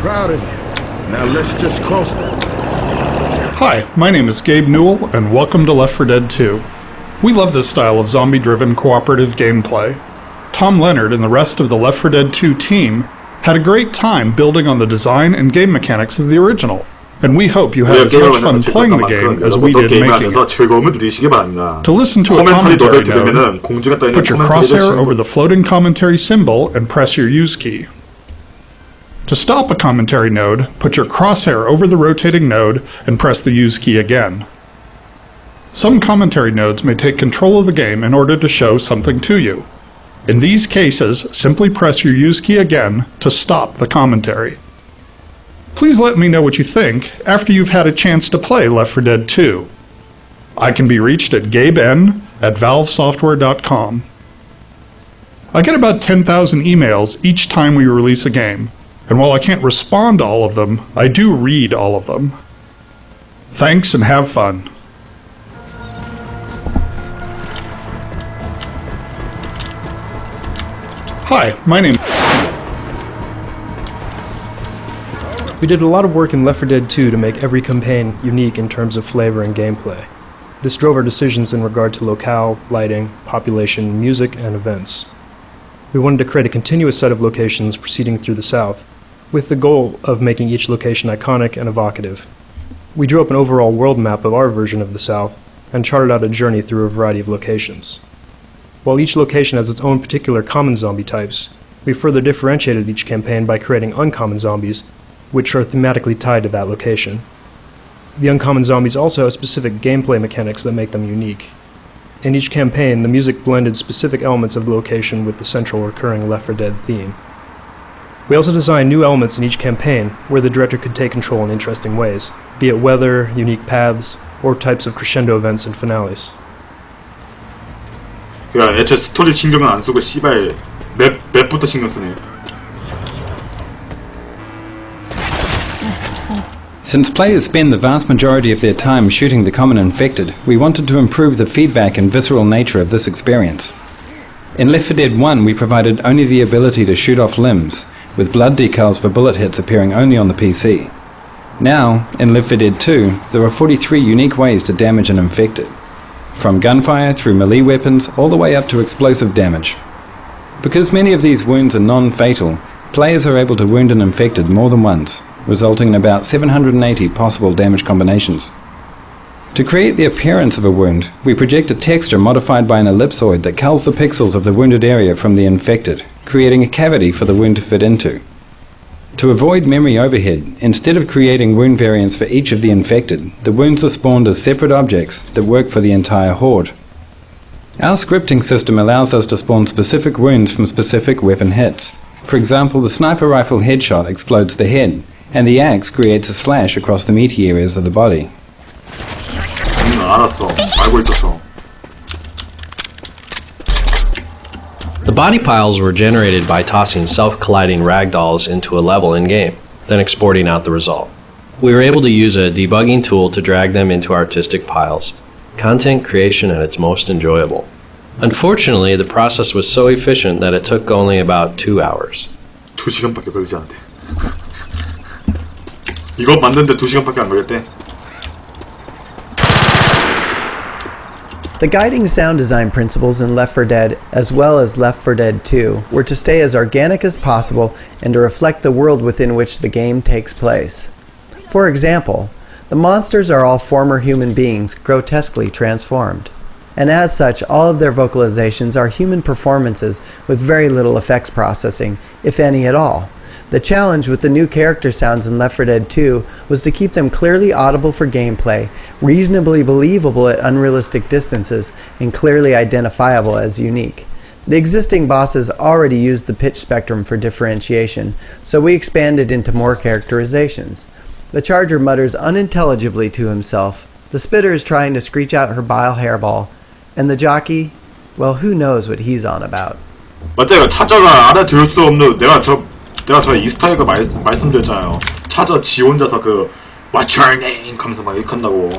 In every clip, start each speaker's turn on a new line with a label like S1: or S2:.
S1: Proud of you. Now let's just cross that.
S2: Hi, my name is Gabe Newell, and welcome to Left 4 Dead 2. We love this style of zombie-driven cooperative gameplay. Tom Leonard and the rest of the Left 4 Dead 2 team had a great time building on the design and game mechanics of the original, and we hope you had as much fun playing the game as we did making it. To listen to a commentary node, put your crosshair over the floating commentary symbol and press your use key. To stop a commentary node, put your crosshair over the rotating node and press the use key again. Some commentary nodes may take control of the game in order to show something to you. In these cases, simply press your use key again to stop the commentary. Please let me know what you think after you've had a chance to play Left 4 Dead 2. I can be reached at gaben@valvesoftware.com. I get about 10,000 emails each time we release a game, and while I can't respond to all of them, I do read all of them. Thanks and have fun. Hi, my name.
S3: We did a lot of work in Left 4 Dead 2 to make every campaign unique in terms of flavor and gameplay. This drove our decisions in regard to locale, lighting, population, music, and events. We wanted to create a continuous set of locations proceeding through the South, with the goal of making each location iconic and evocative. We drew up an overall world map of our version of the South, and charted out a journey through a variety of locations. While each location has its own particular common zombie types, we further differentiated each campaign by creating uncommon zombies, which are thematically tied to that location. The uncommon zombies also have specific gameplay mechanics that make them unique. In each campaign, the music blended specific elements of the location with the central recurring Left 4 Dead theme. We also designed new elements in each campaign where the director could take control in interesting ways, be it weather, unique paths, or types of crescendo events and finales.
S4: 그러니까 애초에 스토리 신경은 안 쓰고 씨발 맵부터 신경 쓰네.
S5: Since players spend the vast majority of their time shooting the common infected, we wanted to improve the feedback and visceral nature of this experience. In Left 4 Dead 1 we provided only the ability to shoot off limbs, with blood decals for bullet hits appearing only on the PC. Now, in Left 4 Dead 2, there are 43 unique ways to damage an infected. From gunfire through melee weapons all the way up to explosive damage. Because many of these wounds are non-fatal, players are able to wound an infected more than once, resulting in about 780 possible damage combinations. To create the appearance of a wound, we project a texture modified by an ellipsoid that culls the pixels of the wounded area from the infected, creating a cavity for the wound to fit into. To avoid memory overhead, instead of creating wound variants for each of the infected, the wounds are spawned as separate objects that work for the entire horde. Our scripting system allows us to spawn specific wounds from specific weapon hits. For example, the sniper rifle headshot explodes the head, and the axe creates a slash across the meaty areas of the body.
S4: 알았어. 알고 있었어.
S6: The body piles were generated by tossing self-colliding ragdolls into a level in-game, then exporting out the result. We were able to use a debugging tool to drag them into artistic piles. Content creation at its most enjoyable. Unfortunately, the process was so efficient that it took only about 2 hours.
S4: 2시간밖에 걸리지 않대. 이거 만드는데 2시간밖에 안 걸렸대.
S7: The guiding sound design principles in Left 4 Dead, as well as Left 4 Dead 2, were to stay as organic as possible and to reflect the world within which the game takes place. For example, the monsters are all former human beings grotesquely transformed. And as such, all of their vocalizations are human performances with very little effects processing, if any at all. The challenge with the new character sounds in Left 4 Dead 2 was to keep them clearly audible for gameplay, reasonably believable at unrealistic distances, and clearly identifiable as unique. The existing bosses already used the pitch spectrum for differentiation, so we expanded into more characterizations. The charger mutters unintelligibly to himself, the spitter is trying to screech out her bile hairball, and the jockey, well, who knows what he's on about.
S4: 맞다, 이거 차저가 알아들을 수 없는 내가 저 이스타에그 말씀드렸잖아요. 차저 지 혼자서 그 What's your name? 하면서 막 이렇게 한다고.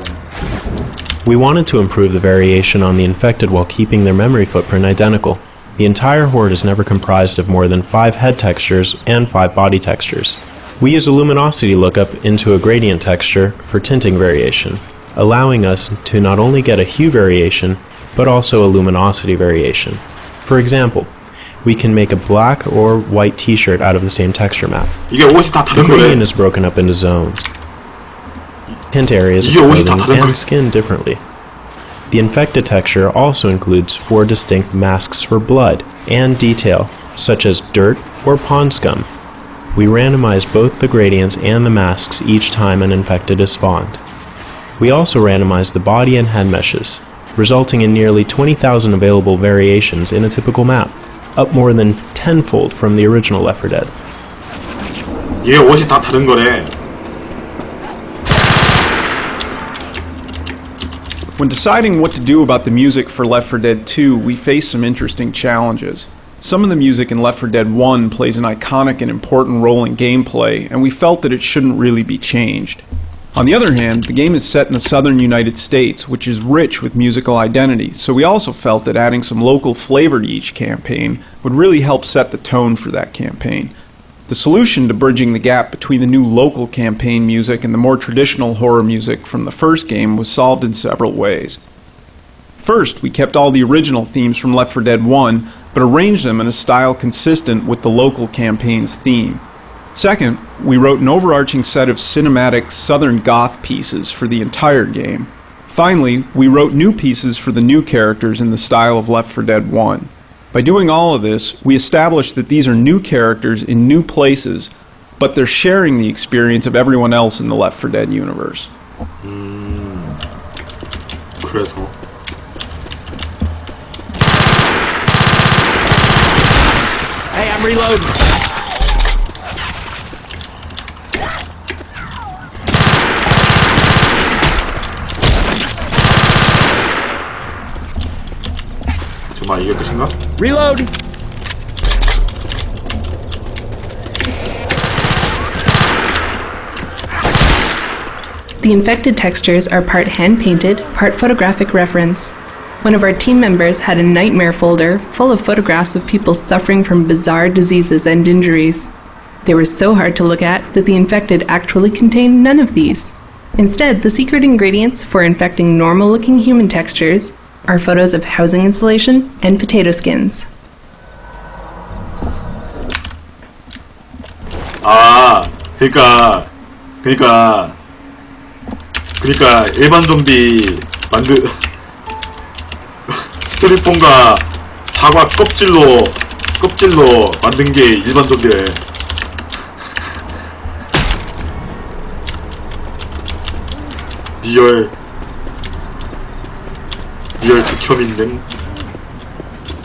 S8: We wanted to improve the variation on the infected while keeping their memory footprint identical. The entire horde is never comprised of more than 5 head textures and 5 body textures. We use a luminosity lookup into a gradient texture for tinting variation, allowing us to not only get a hue variation, but also a luminosity variation. For example, we can make a black or white t-shirt out of the same texture map.
S4: 이게 옷이 다
S8: The
S4: 다른 거래.
S8: gradient is broken up into zones. Tint areas of
S4: 이게 옷이 다
S8: clothing
S4: 다른 거야.
S8: and skin differently. The infected texture also includes 4 distinct masks for blood and detail, such as dirt or pond scum. We randomize both the gradients and the masks each time an infected is spawned. We also randomize the body and head meshes, resulting in nearly 20,000 available variations in a typical map, up more than tenfold from the original Left 4 Dead.
S4: 얘 옷이 다 다른 거래.
S9: When deciding what to do about the music for Left 4 Dead 2, we faced some interesting challenges. Some of the music in Left 4 Dead 1 plays an iconic and important role in gameplay, and we felt that it shouldn't really be changed. On the other hand, the game is set in the southern United States, which is rich with musical identity, so we also felt that adding some local flavor to each campaign would really help set the tone for that campaign. The solution to bridging the gap between the new local campaign music and the more traditional horror music from the first game was solved in several ways. First, we kept all the original themes from Left 4 Dead 1, but arranged them in a style consistent with the local campaign's theme. Second, we wrote an overarching set of cinematic Southern Goth pieces for the entire game. Finally, we wrote new pieces for the new characters in the style of Left 4 Dead 1. By doing all of this, we established that these are new characters in new places, but they're sharing the experience of everyone else in the Left 4 Dead universe.
S4: 그래서
S10: Hey, I'm reloading.
S4: 정말 이게 끝인가?
S10: Reload.
S11: The infected textures are part hand-painted, part photographic reference. One of our team members had a nightmare folder full of photographs of people suffering from bizarre diseases and injuries. They were so hard to look at that the infected actually contained none of these. Instead, the secret ingredients for infecting normal-looking human textures are photos of housing insulation and potato skins.
S4: 아, 그러니까 일반 좀비 스트리폰과 사과 껍질로 만든 게 일반 좀비래. 리얼 극혐인데.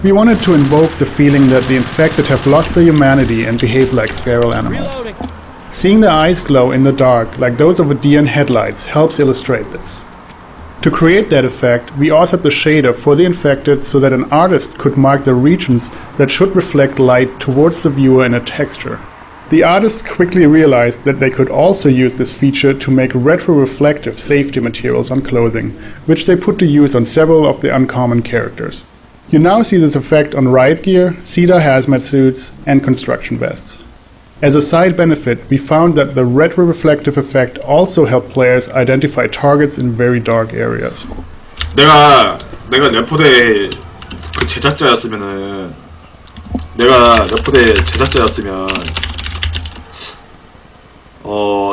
S2: We wanted to invoke the feeling that the infected have lost their humanity and behave like feral animals. Seeing their eyes glow in the dark like those of a deer in headlights helps illustrate this. To create that effect, we authored the shader for the infected so that an artist could mark the regions that should reflect light towards the viewer in a texture. The artists quickly realized that they could also use this feature to make retro-reflective safety materials on clothing, which they put to use on several of the uncommon characters. You now see this effect on riot gear, cedar hazmat suits, and construction vests. As a side benefit, we found that the retro-reflective effect also helped players identify targets in very dark areas.
S4: 내가 레포데의 그 제작자였으면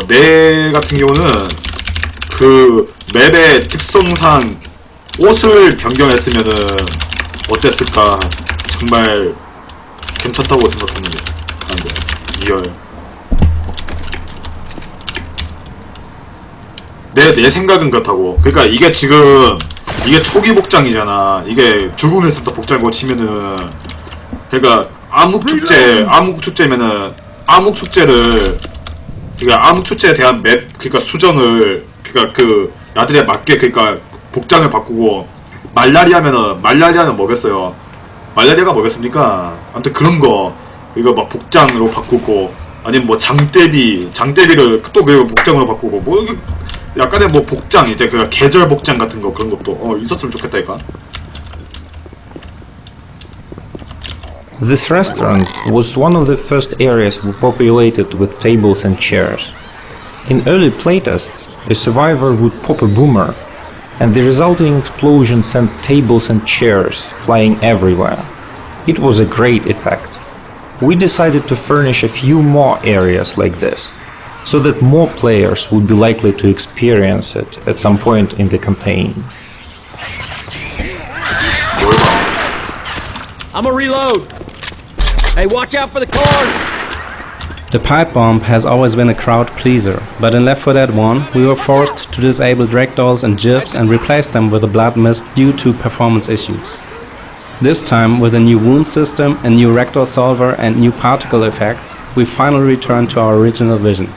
S4: 내 같은 경우는 그 맵의 특성상 옷을 변경했으면은 어땠을까 정말 괜찮다고 생각했는데 리얼 내 생각은 그렇다고. 그러니까 이게 지금 이게 초기 복장이잖아. 이게 죽음에서부터 복장을 치면은 그러니까 암흑축제면은 암흑축제를 그러니까 암흑축제에 대한 맵 그러니까 수정을 그러니까 그 나들에 맞게 그러니까 복장을 바꾸고 말라리아는 뭐겠어요? 말라리아가 뭐겠습니까? 아무튼 그런 거 이거 막 복장으로 바꾸고 아니면 뭐 장대비를 또 그 복장으로 바꾸고 뭐 약간의 뭐 복장 이제 그 계절 복장 같은 거 그런 것도 있었으면 좋겠다니까.
S12: This restaurant was one of the first areas populated with tables and chairs. In early playtests, a survivor would pop a boomer, and the resulting explosion sent tables and chairs flying everywhere. It was a great effect. We decided to furnish a few more areas like this, so that more players would be likely to experience it at some point in the campaign.
S10: I'ma reload! Hey, watch out for the cars!
S5: The pipe bomb has always been a crowd pleaser, but in Left 4 Dead 1 we were forced to disable ragdolls and GIFs and replace them with a blood mist due to performance issues. This time, with a new wound system, a new ragdoll solver and new particle effects, we finally returned to our original vision.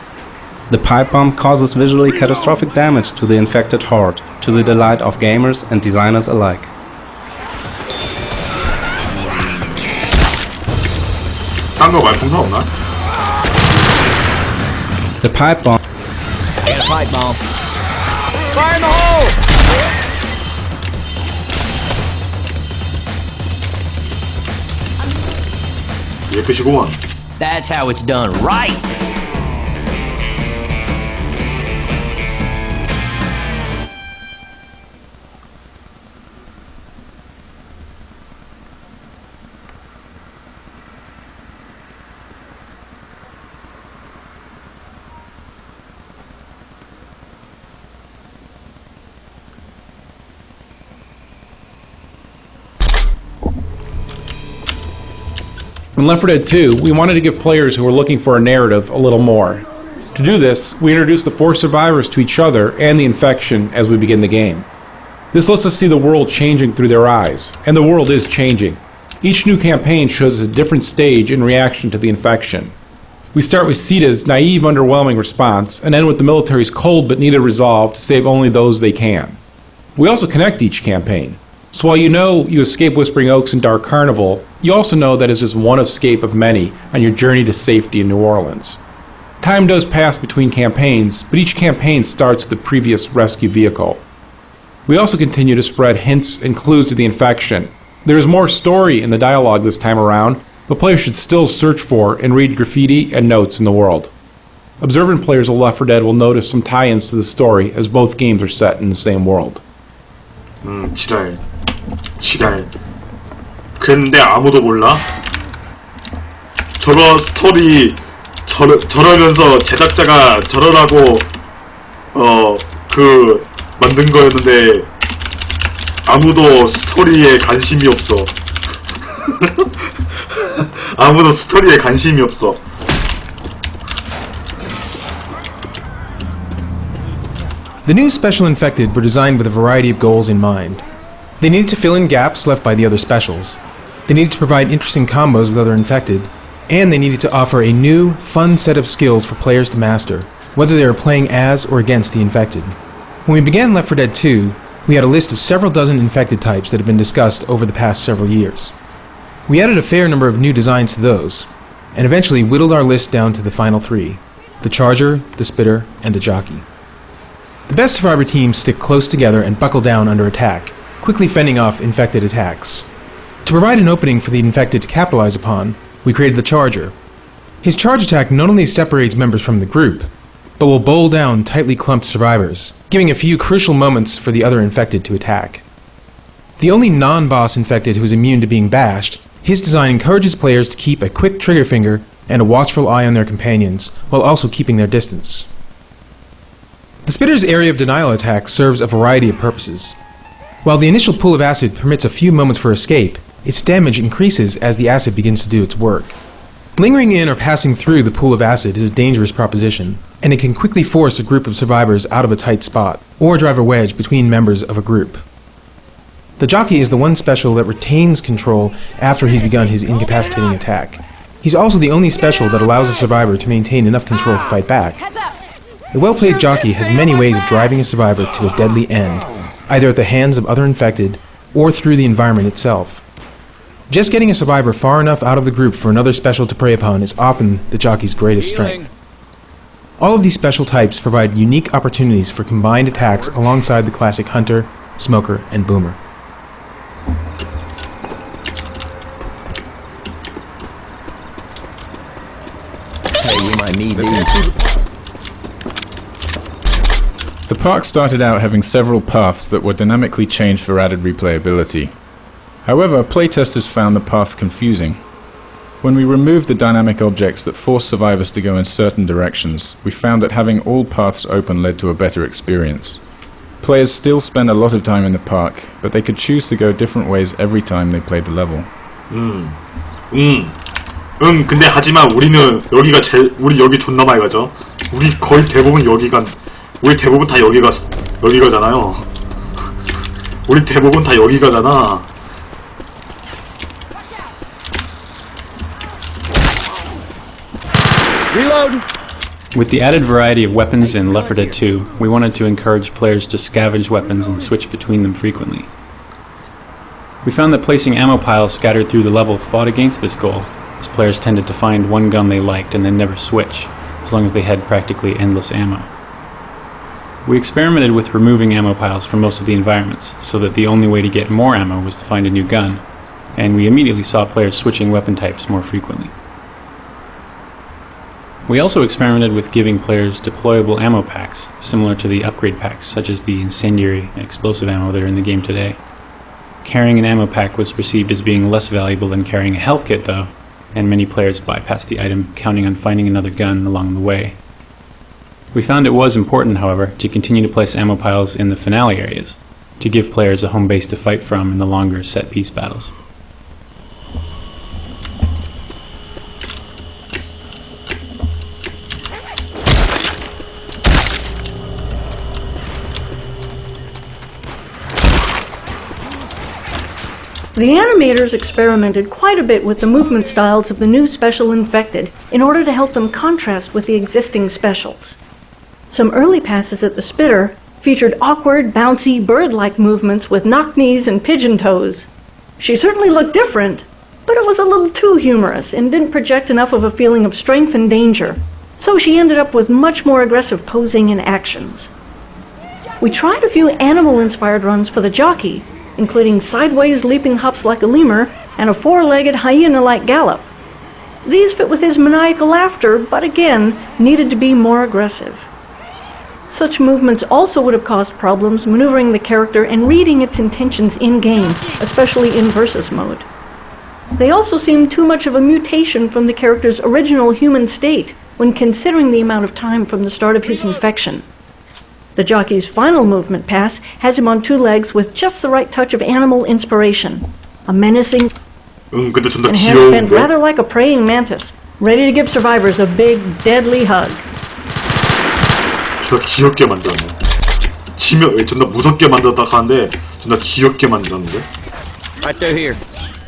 S5: The pipe bomb causes visually catastrophic damage to the infected horde, to the delight of gamers and designers alike.
S4: 딴거 말풍선 없나?
S5: The pipe bomb.
S10: Get a pipe bomb. Fire in the hole!
S4: 예쁘시구먼.
S10: That's how it's done right!
S9: In Left 4 Dead 2, we wanted to give players who were looking for a narrative a little more. To do this, we introduced the 4 survivors to each other and the infection as we begin the game. This lets us see the world changing through their eyes, and the world is changing. Each new campaign shows a different stage in reaction to the infection. We start with Sita's naive, underwhelming response, and end with the military's cold but needed resolve to save only those they can. We also connect each campaign. So while you know you escape Whispering Oaks and Dark Carnival, you also know that it's just one escape of many on your journey to safety in New Orleans. Time does pass between campaigns, but each campaign starts with the previous rescue vehicle. We also continue to spread hints and clues to the infection. There is more story in the dialogue this time around, but players should still search for and read graffiti and notes in the world. Observant players of Left 4 Dead will notice some tie-ins to the story as both games are set in the same world.
S4: 지랄. 근데 아무도 몰라? 저거 스토리 저러면서 제작자가 저러라고 만든 거였는데 아무도 스토리에 관심이 없어. 아무도 스토리에 관심이 없어.
S13: The new Special Infected were designed with a variety of goals in mind. They needed to fill in gaps left by the other specials. They needed to provide interesting combos with other infected, and they needed to offer a new, fun set of skills for players to master, whether they were playing as or against the infected. When we began Left 4 Dead 2, we had a list of several dozen infected types that had been discussed over the past several years. We added a fair number of new designs to those, and eventually whittled our list down to the final 3, the Charger, the Spitter, and the Jockey. The best survivor teams stick close together and buckle down under attack, quickly fending off infected attacks. To provide an opening for the infected to capitalize upon, we created the Charger. His charge attack not only separates members from the group, but will bowl down tightly clumped survivors, giving a few crucial moments for the other infected to attack. The only non-boss infected who is immune to being bashed, his design encourages players to keep a quick trigger finger and a watchful eye on their companions, while also keeping their distance. The Spitter's area of denial attack serves a variety of purposes. While the initial pool of acid permits a few moments for escape, its damage increases as the acid begins to do its work. Lingering in or passing through the pool of acid is a dangerous proposition, and it can quickly force a group of survivors out of a tight spot, or drive a wedge between members of a group. The Jockey is the one special that retains control after he's begun his incapacitating attack. He's also the only special that allows a survivor to maintain enough control to fight back. A well-played Jockey has many ways of driving a survivor to a deadly end, either at the hands of other infected, or through the environment itself. Just getting a survivor far enough out of the group for another special to prey upon is often the Jockey's greatest strength. All of these special types provide unique opportunities for combined attacks alongside the classic Hunter, Smoker, and Boomer.
S14: need these.
S15: The park started out having several paths that were dynamically changed for added replayability. However, playtesters found the paths confusing. When we removed the dynamic objects that forced survivors to go in certain directions, we found that having all paths open led to a better experience. Players still spend a lot of time in the park, but they could choose to go different ways every time they played the level.
S4: 근데 하지만 우리는 우리 여기 존나 많이 가죠. 우리 거의 대부분 우리 대부분 다 여기가잖아요. 우리 대부분 다 여기 가잖아.
S5: Reload! With the added variety of weapons in Left 4 Dead 2, we wanted to encourage players to scavenge weapons and switch between them frequently. We found that placing ammo piles scattered through the level fought against this goal, as players tended to find one gun they liked and then never switch, as long as they had practically endless ammo. We experimented with removing ammo piles from most of the environments, so that the only way to get more ammo was to find a new gun, and we immediately saw players switching weapon types more frequently. We also experimented with giving players deployable ammo packs, similar to the upgrade packs such as the incendiary and explosive ammo that are in the game today. Carrying an ammo pack was perceived as being less valuable than carrying a health kit though, and many players bypassed the item counting on finding another gun along the way. We found it was important, however, to continue to place ammo piles in the finale areas, to give players a home base to fight from in the longer set-piece battles.
S16: The animators experimented quite a bit with the movement styles of the new special infected in order to help them contrast with the existing specials. Some early passes at the spitter featured awkward, bouncy, bird-like movements with knock knees and pigeon toes. She certainly looked different, but it was a little too humorous and didn't project enough of a feeling of strength and danger, so she ended up with much more aggressive posing and actions. We tried a few animal-inspired runs for the jockey, including sideways leaping hops like a lemur and a four-legged hyena-like gallop. These fit with his maniacal laughter, but again, needed to be more aggressive. Such movements also would have caused problems maneuvering the character and reading its intentions in-game, especially in versus mode. They also seemed too much of a mutation from the character's original human state when considering the amount of time from the start of his infection. The jockey's final movement pass has him on two legs with just the right touch of animal inspiration. A menacing
S4: 근데 존나
S16: and hands bent
S4: 귀여운데?
S16: rather like a praying mantis, ready to give survivors a big, deadly hug.
S4: 존나 귀엽게 만들었네. 존나 무섭게 만들었다 하는데 존나 귀엽게 만들었는데?
S14: Right through here.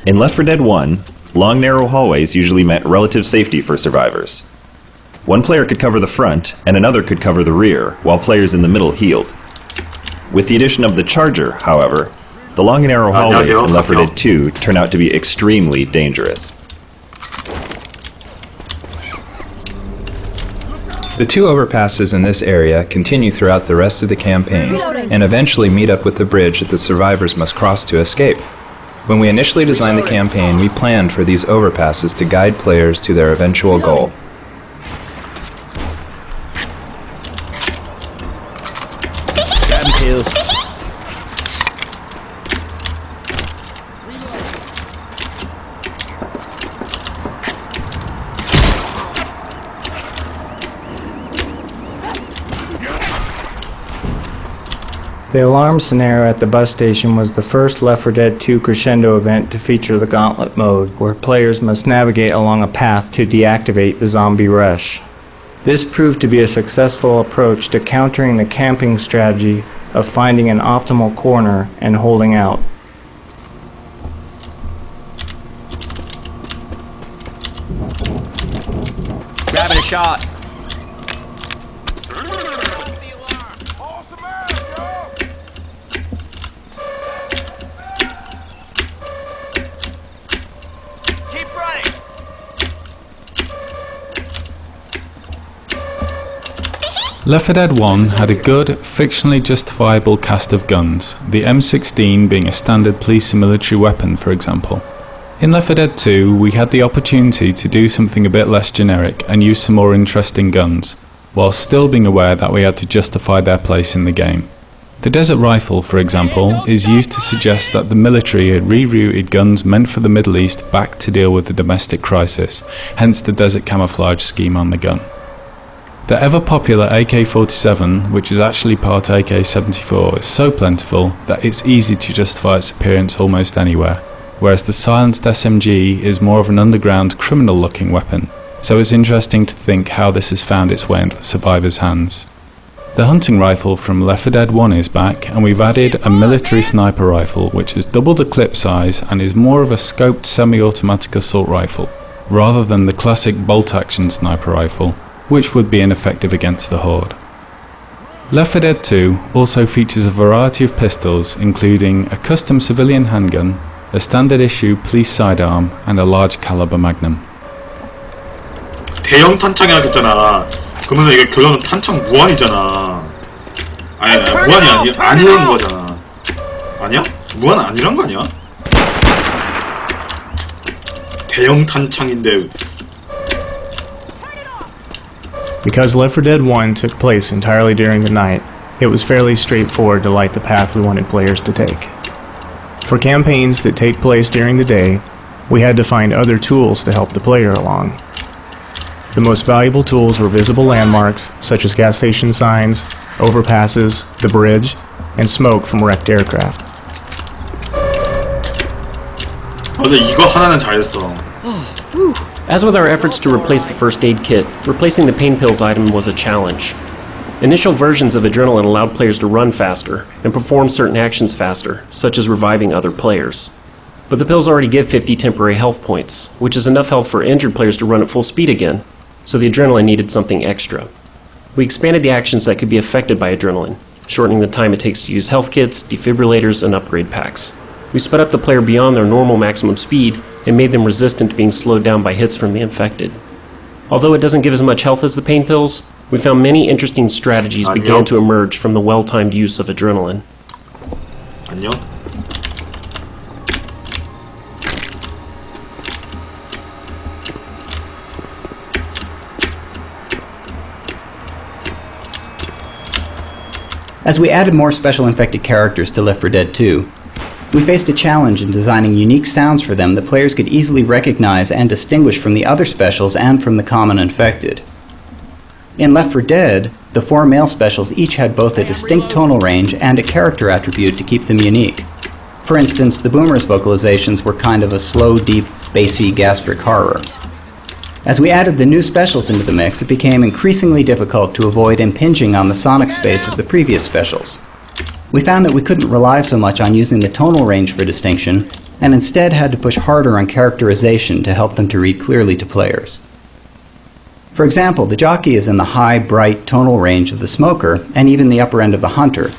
S17: In Left 4 Dead 1, long narrow hallways usually meant relative safety for survivors. One player could cover the front, and another could cover the rear, while players in the middle healed. With the addition of the charger, however, the long and narrow hallways in Left 4 Dead 2 turn out to be extremely dangerous.
S18: The two overpasses in this area continue throughout the rest of the campaign, and eventually meet up with the bridge that the survivors must cross to escape. When we initially designed the campaign, we planned for these overpasses to guide players to their eventual goal.
S19: The alarm scenario at the bus station was the first Left 4 Dead 2 crescendo event to feature the Gauntlet mode, where players must navigate along a path to deactivate the zombie rush. This proved to be a successful approach to countering the camping strategy of finding an optimal corner and holding out.
S14: Grabbing a shot.
S15: Left 4 Dead 1 had a good, fictionally justifiable cast of guns, the M16 being a standard police and military weapon, for example. In Left 4 Dead 2, we had the opportunity to do something a bit less generic and use some more interesting guns, while still being aware that we had to justify their place in the game. The desert rifle, for example, is used to suggest that the military had rerouted guns meant for the Middle East back to deal with the domestic crisis, hence the desert camouflage scheme on the gun. The ever-popular AK-47, which is actually part AK-74, is so plentiful that it's easy to justify its appearance almost anywhere, whereas the silenced SMG is more of an underground, criminal-looking weapon, so it's interesting to think how this has found its way into survivors' hands. The hunting rifle from Left 4 Dead 1 is back, and we've added a military sniper rifle which has doubled the clip size and is more of a scoped semi-automatic assault rifle, rather than the classic bolt-action sniper rifle, which would be ineffective against the Horde. Left 4 Dead 2 also features a variety of pistols, including a custom civilian handgun, a standard issue police sidearm, and a large caliber magnum.
S4: 대형 탄창이라고 했잖아. 그러면 이게 결론은 탄창 무한이잖아. 아니 무한이 아니란 거잖아. 아니야? 무한 아니란 거 아니야? 대형 탄창인데.
S8: Because Left 4 Dead 1 took place entirely during the night, it was fairly straightforward to light the path we wanted players to take. For campaigns that take place during the day, we had to find other tools to help the player along. The most valuable tools were visible landmarks, such as gas station signs, overpasses, the bridge, and smoke from wrecked aircraft.
S4: 근데 이거 하나는 잘했어.
S20: As with our efforts to replace the first aid kit, replacing the pain pills item was a challenge. Initial versions of Adrenaline allowed players to run faster and perform certain actions faster, such as reviving other players. But the pills already give 50 temporary health points, which is enough health for injured players to run at full speed again, so the Adrenaline needed something extra. We expanded the actions that could be affected by Adrenaline, shortening the time it takes to use health kits, defibrillators, and upgrade packs. We sped up the player beyond their normal maximum speed and made them resistant to being slowed down by hits from the infected. Although it doesn't give as much health as the pain pills, we found many interesting strategies began to emerge from the well-timed use of Adrenaline.
S4: 안녕?
S21: As we added more special infected characters to Left 4 Dead 2, we faced a challenge in designing unique sounds for them that players could easily recognize and distinguish from the other specials and from the common infected. In Left 4 Dead, the 4 male specials each had both a distinct tonal range and a character attribute to keep them unique. For instance, the Boomer's vocalizations were kind of a slow, deep, bassy, gastric horror. As we added the new specials into the mix, it became increasingly difficult to avoid impinging on the sonic space of the previous specials. We found that we couldn't rely so much on using the tonal range for distinction, and instead had to push harder on characterization to help them to read clearly to players. For example, the jockey is in the high, bright tonal range of the smoker, and even the upper end of the hunter.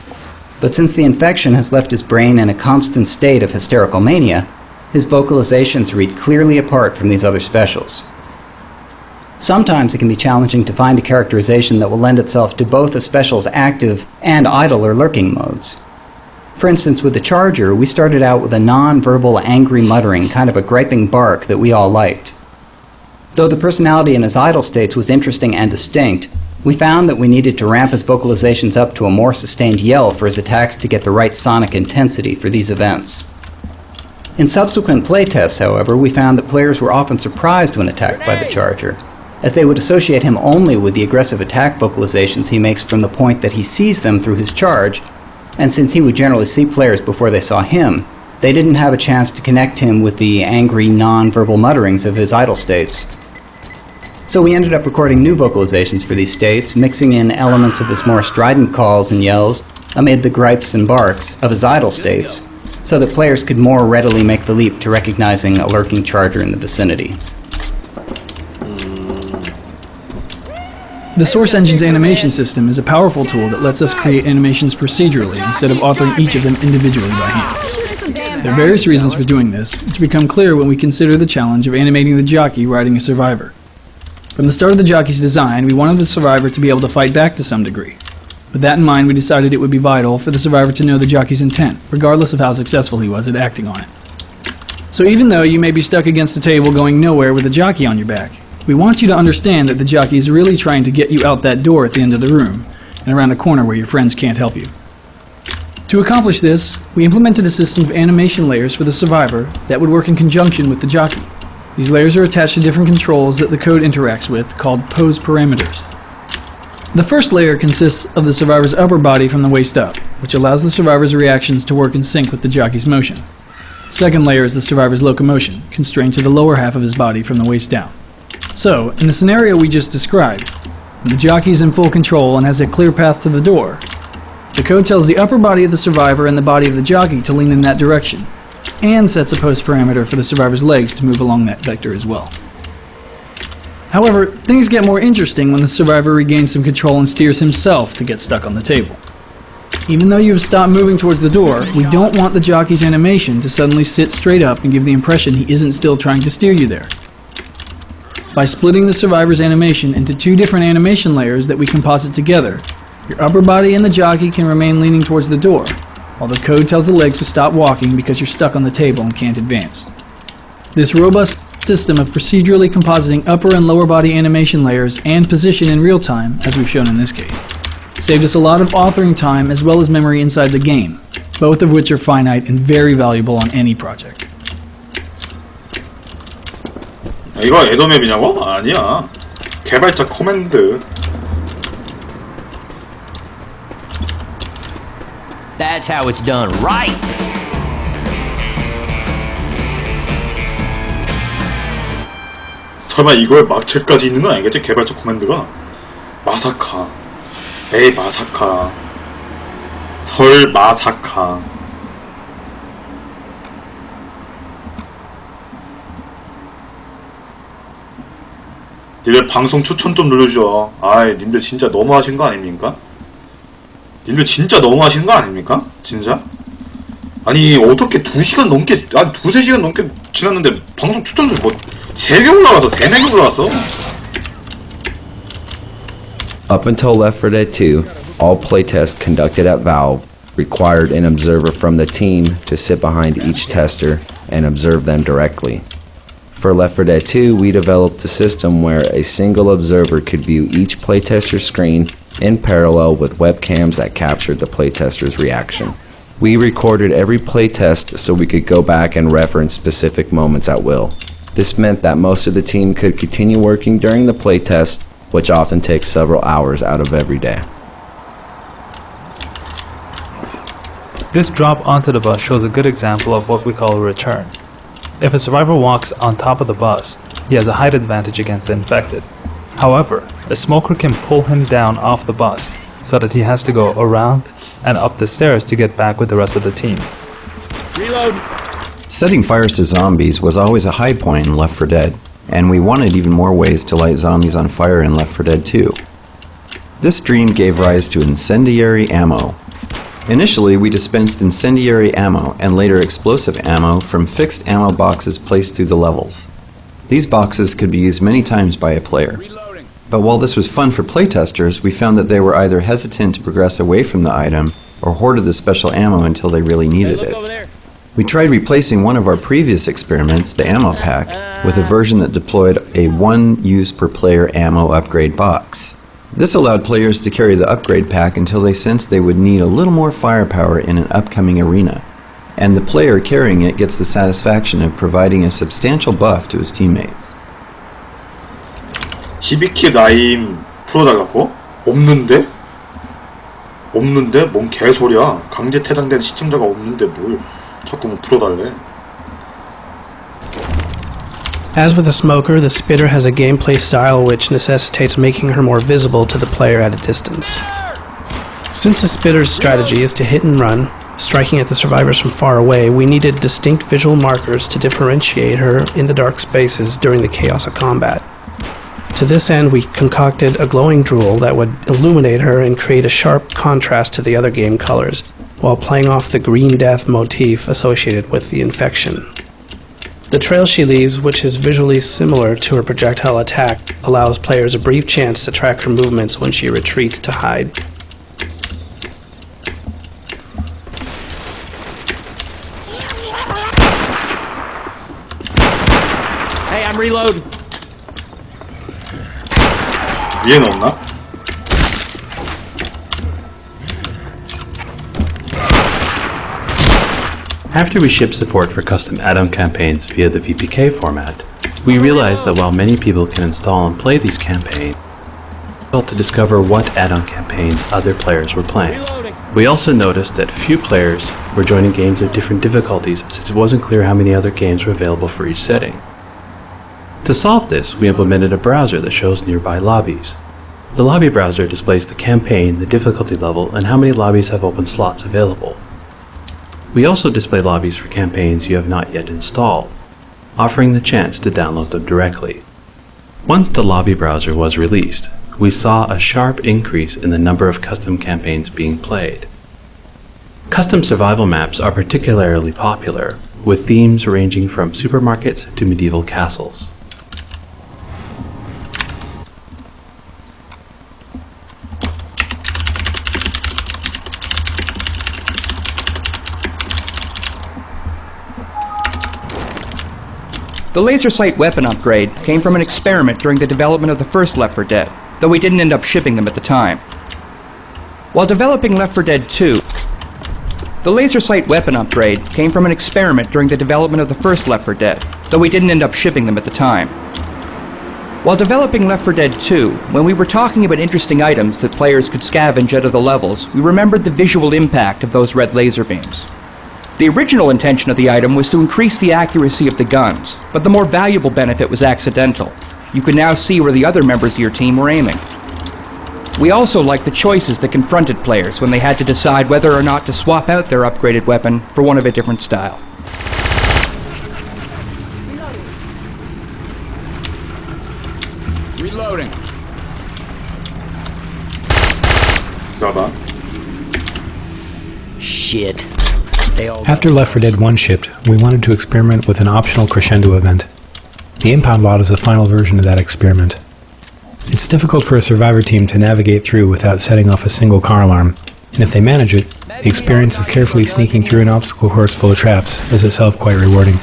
S21: But since the infection has left his brain in a constant state of hysterical mania, his vocalizations read clearly apart from these other specials. Sometimes it can be challenging to find a characterization that will lend itself to both a special's active and idle or lurking modes. For instance, with the Charger, we started out with a non-verbal angry muttering, kind of a griping bark that we all liked. Though the personality in his idle states was interesting and distinct, we found that we needed to ramp his vocalizations up to a more sustained yell for his attacks to get the right sonic intensity for these events. In subsequent playtests, however, we found that players were often surprised when attacked by the Charger, as they would associate him only with the aggressive attack vocalizations he makes from the point that he sees them through his charge, and since he would generally see players before they saw him, they didn't have a chance to connect him with the angry, non-verbal mutterings of his idle states. So we ended up recording new vocalizations for these states, mixing in elements of his more strident calls and yells amid the gripes and barks of his idle states, so that players could more readily make the leap to recognizing a lurking Charger in the vicinity.
S22: The Source Engine's animation system is a powerful tool that lets us create animations procedurally instead of authoring each of them individually by hand. There are various reasons for doing this, which become clear when we consider the challenge of animating the jockey riding a survivor. From the start of the jockey's design, we wanted the survivor to be able to fight back to some degree. With that in mind, we decided it would be vital for the survivor to know the jockey's intent, regardless of how successful he was at acting on it. So even though you may be stuck against the table going nowhere with a jockey on your back, we want you to understand that the jockey is really trying to get you out that door at the end of the room and around a corner where your friends can't help you. To accomplish this, we implemented a system of animation layers for the survivor that would work in conjunction with the jockey. These layers are attached to different controls that the code interacts with, called pose parameters. The first layer consists of the survivor's upper body from the waist up, which allows the survivor's reactions to work in sync with the jockey's motion. The second layer is the survivor's locomotion, constrained to the lower half of his body from the waist down. So, in the scenario we just described, when the jockey is in full control and has a clear path to the door, the code tells the upper body of the survivor and the body of the jockey to lean in that direction, and sets a pose parameter for the survivor's legs to move along that vector as well. However, things get more interesting when the survivor regains some control and steers himself to get stuck on the table. Even though you have stopped moving towards the door, we don't want the jockey's animation to suddenly sit straight up and give the impression he isn't still trying to steer you there. By splitting the survivor's animation into two different animation layers that we composite together, your upper body and the jockey can remain leaning towards the door, while the code tells the legs to stop walking because you're stuck on the table and can't advance. This robust system of procedurally compositing upper and lower body animation layers and position in real time, as we've shown in this case, saved us a lot of authoring time as well as memory inside the game, both of which are finite and very valuable on any project.
S4: 이거 에더맵이냐고? 아니야. 개발자 커맨드.
S10: That's how it's done right.
S4: 설마 이걸 막체까지 있는 건 아니겠지? 개발자 코맨드가? 마사카. 에이 마사카. 설 마사카. 님들 방송 추천 좀 눌러주죠. 아이 님들 진짜 너무하신 거 아닙니까? 님들 진짜 너무하신 거 아닙니까? 진짜? 아니 어떻게 2시간 넘게 한 2-3시간 넘게 지났는데 방송 추천 좀 뭐 3개 올라가서 3-4개 올라갔어?
S1: Up until Left 4 Dead 2, all playtests conducted at Valve required an observer from the team to sit behind each tester and observe them directly. For Left 4 Dead 2, we developed a system where a single observer could view each playtester's screen in parallel with webcams that captured the playtester's reaction. We recorded every playtest so we could go back and reference specific moments at will. This meant that most of the team could continue working during the playtest, which often takes several hours out of every day.
S3: This drop onto the bus shows a good example of what we call a return. If a survivor walks on top of the bus, he has a height advantage against the infected. However, a smoker can pull him down off the bus so that he has to go around and up the stairs to get back with the rest of the team.
S10: Reload!
S23: Setting fires to zombies was always a high point in Left 4 Dead, and we wanted even more ways to light zombies on fire in Left 4 Dead 2. This dream gave rise to incendiary ammo. Initially, we dispensed incendiary ammo and later explosive ammo from fixed ammo boxes placed through the levels. These boxes could be used many times by a player. But while this was fun for playtesters, we found that they were either hesitant to progress away from the item or hoarded the special ammo until they really needed it. We tried replacing one of our previous experiments, the ammo pack, with a version that deployed a one-use per player ammo upgrade box. This allowed players to carry the upgrade pack until they sensed they would need a little more firepower in an upcoming arena, and the player carrying it gets the satisfaction of providing a substantial buff to his teammates.
S4: 히비키 라임 풀어달라고? 없는데? 없는데? 뭔 개소리야. 강제 퇴장된 시청자가 없는데 뭘 자꾸 뭐 풀어달래.
S24: As with a smoker, the spitter has a gameplay style which necessitates making her more visible to the player at a distance. Since the spitter's strategy is to hit and run, striking at the survivors from far away, we needed distinct visual markers to differentiate her in the dark spaces during the chaos of combat. To this end, we concocted a glowing drool that would illuminate her and create a sharp contrast to the other game colors, while playing off the green death motif associated with the infection. The trail she leaves, which is visually similar to her projectile attack, allows players a brief chance to track her movements when she retreats to hide.
S10: reloading.
S4: 위에는 없나?
S2: After we shipped support for custom add-on campaigns via the VPK format, we realized that while many people can install and play these campaigns, it's difficult to discover what add-on campaigns other players were playing. We also noticed that few players were joining games of different difficulties since it wasn't clear how many other games were available for each setting. To solve this, we implemented a browser that shows nearby lobbies. The lobby browser displays the campaign, the difficulty level, and how many lobbies have open slots available. We also display lobbies for campaigns you have not yet installed, offering the chance to download them directly. Once the lobby browser was released, we saw a sharp increase in the number of custom campaigns being played. Custom survival maps are particularly popular, with themes ranging from supermarkets to medieval castles.
S6: The laser sight weapon upgrade came from an experiment during the development of the first Left 4 Dead, though we didn't end up shipping them at the time. While developing Left 4 Dead 2, the laser sight weapon upgrade came from an experiment during the development of the first Left 4 Dead, though we didn't end up shipping them at the time. While developing Left 4 Dead 2, when we were talking about interesting items that players could scavenge out of the levels, we remembered the visual impact of those red laser beams. The original intention of the item was to increase the accuracy of the guns, but the more valuable benefit was accidental. You could now see where the other members of your team were aiming. We also liked the choices that confronted players when they had to decide whether or not to swap out their upgraded weapon for one of a different style.
S10: Reloading.
S7: Shit.
S11: After Left 4 Dead 1 shipped, we wanted to experiment with an optional crescendo event. The impound lot is the final version of that experiment. It's difficult for a survivor team to navigate through without setting off a single car alarm, and if they manage it, the experience of carefully sneaking through an obstacle course full of traps is itself quite rewarding.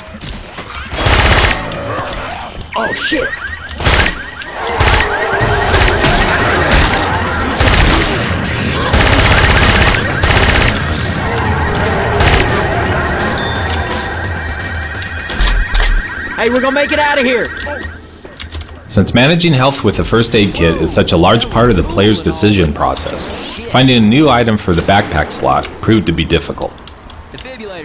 S7: Oh shit!
S10: Hey, we're gonna make it out of here!
S15: Since managing health with a first aid kit is such a large part of the player's decision process, finding a new item for the backpack slot proved to be difficult.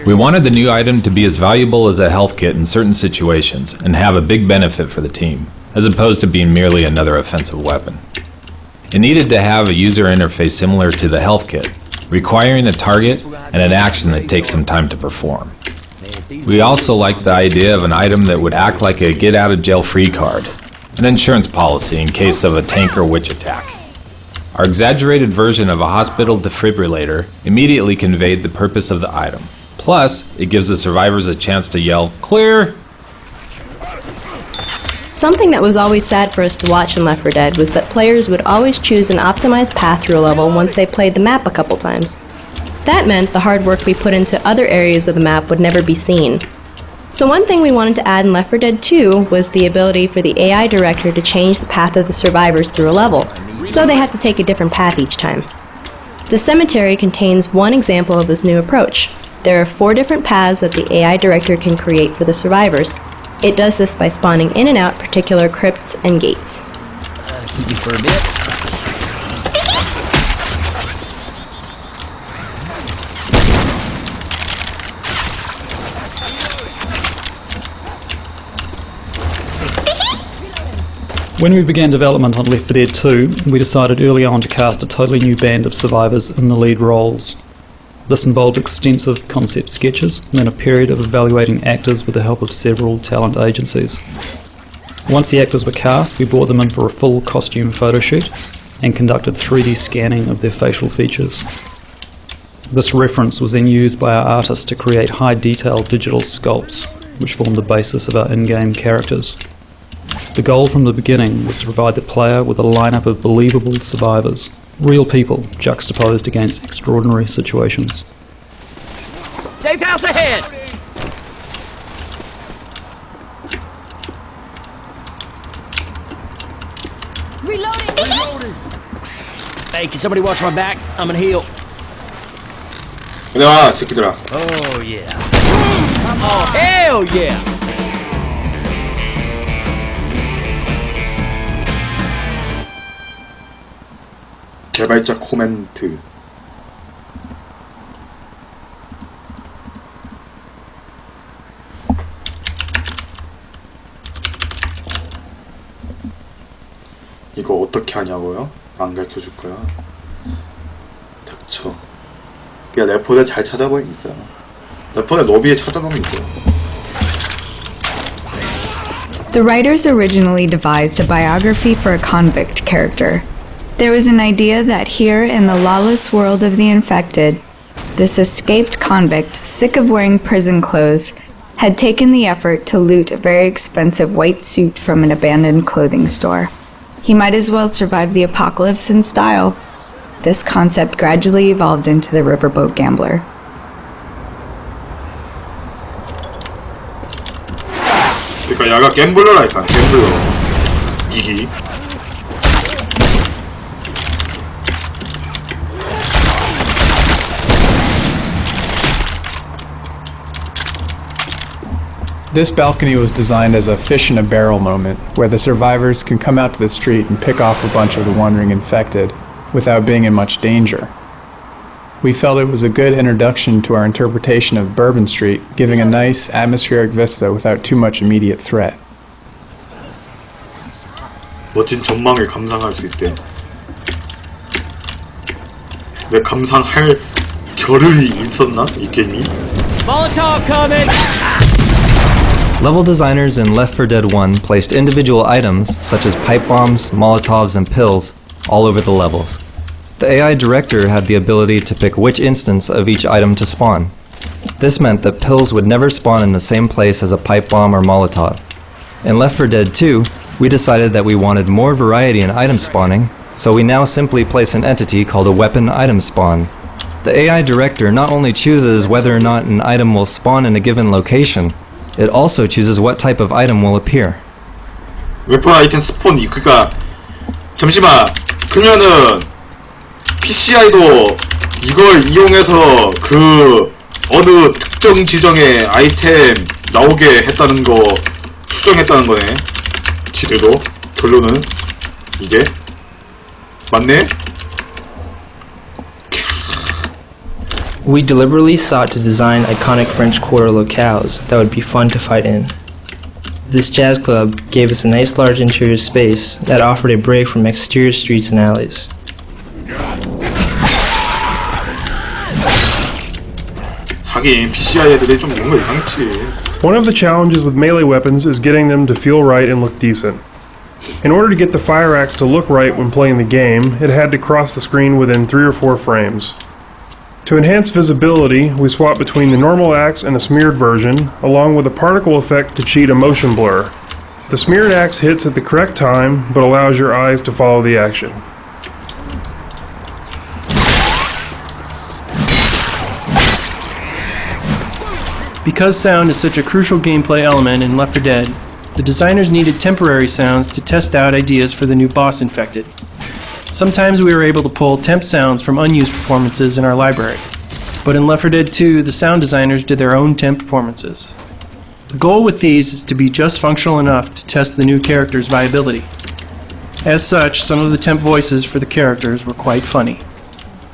S15: We wanted the new item to be as valuable as a health kit in certain situations and have a big benefit for the team, as opposed to being merely another offensive weapon. It needed to have a user interface similar to the health kit, requiring a target and an action that takes some time to perform. We also liked the idea of an item that would act like a get-out-of-jail-free card, an insurance policy in case of a tank or witch attack. Our exaggerated version of a hospital defibrillator immediately conveyed the purpose of the item. Plus, it gives the survivors a chance to yell, "Clear!"
S25: Something that was always sad for us to watch in Left 4 Dead was that players would always choose an optimized path through a level once they played the map a couple times. That meant the hard work we put into other areas of the map would never be seen. So one thing we wanted to add in Left 4 Dead 2 was the ability for the AI director to change the path of the survivors through a level, so they have to take a different path each time. The cemetery contains one example of this new approach. There are 4 different paths that the AI director can create for the survivors. It does this by spawning in and out particular crypts and gates.
S7: Keep me for a bit.
S3: When we began development on Left 4 Dead 2, we decided early on to cast a totally new band of survivors in the lead roles. This involved extensive concept sketches and a period of evaluating actors with the help of several talent agencies. Once the actors were cast, we brought them in for a full costume photo shoot and conducted 3D scanning of their facial features. This reference was then used by our artists to create high-detail digital sculpts, which formed the basis of our in-game characters. The goal from the beginning was to provide the player with a lineup of believable survivors, real people juxtaposed against extraordinary situations.
S10: Safe house ahead! Hey, can somebody watch my back? I'm gonna heal.
S4: 이리 와, 새끼들아.
S10: Oh yeah. Oh hell yeah.
S4: 개발자 코멘트. 이거 어떻게 하냐고요? 안 가르쳐줄 거야. 닥쳐. 그냥 레포데 잘 찾아보면 있어요. 레포데 로비에 찾아보면 있어요.
S5: The writers originally devised a biography for a convict character. There was an idea that here in the lawless world of the infected, this escaped convict, sick of wearing prison clothes, had taken the effort to loot a very expensive white suit from an abandoned clothing store. He might as well survive the apocalypse in style. This concept gradually evolved into the riverboat gambler.
S4: 그러니까 야가 갬블러라니까. 갬블러. 이기.
S3: This balcony was designed as a fish in a barrel moment, where the survivors can come out to the street and pick off a bunch of the wandering infected without being in much danger. We felt it was a good introduction to our interpretation of Bourbon Street, giving a nice atmospheric vista without too much immediate threat.
S4: 멋진 전망을 감상할 수 있대. 왜 감상할 겨를이 있었나? 이 게임이?
S10: Molotov coming!
S9: Level designers in Left 4 Dead 1 placed individual items, such as pipe bombs, Molotovs, and pills, all over the levels. The AI director had the ability to pick which instance of each item to spawn. This meant that pills would never spawn in the same place as a pipe bomb or Molotov. In Left 4 Dead 2, we decided that we wanted more variety in item spawning, so we now simply place an entity called a weapon item spawn. The AI director not only chooses whether or not an item will spawn in a given location, it also chooses what type of item will appear.
S4: 웨폰 아이템 스폰, 그니까 잠시만, 그러면은 PCI도 이걸 이용해서 그 어느 특정 지정의 아이템 나오게 했다는 거 추정했다는 거네. 지들도 결론은 이게 맞네?
S12: We deliberately sought to design iconic French Quarter locales that would be fun to fight in. This jazz club gave us a nice large interior space that offered a break from exterior streets and alleys.
S4: 하긴 PCI 애들이 좀 뭔가 이상했지.
S13: One of the challenges with melee weapons is getting them to feel right and look decent. In order to get the fire axe to look right when playing the game, it had to cross the screen within 3 or 4 frames. To enhance visibility, we swapped between the normal axe and a smeared version, along with a particle effect to cheat a motion blur. The smeared axe hits at the correct time, but allows your eyes to follow the action.
S16: Because sound is such a crucial gameplay element in Left 4 Dead, the designers needed temporary sounds to test out ideas for the new boss infected. Sometimes we were able to pull temp sounds from unused performances in our library, but in Left 4 Dead 2, the sound designers did their own temp performances. The goal with these is to be just functional enough to test the new character's viability. As such, some of the temp voices for the characters were quite funny.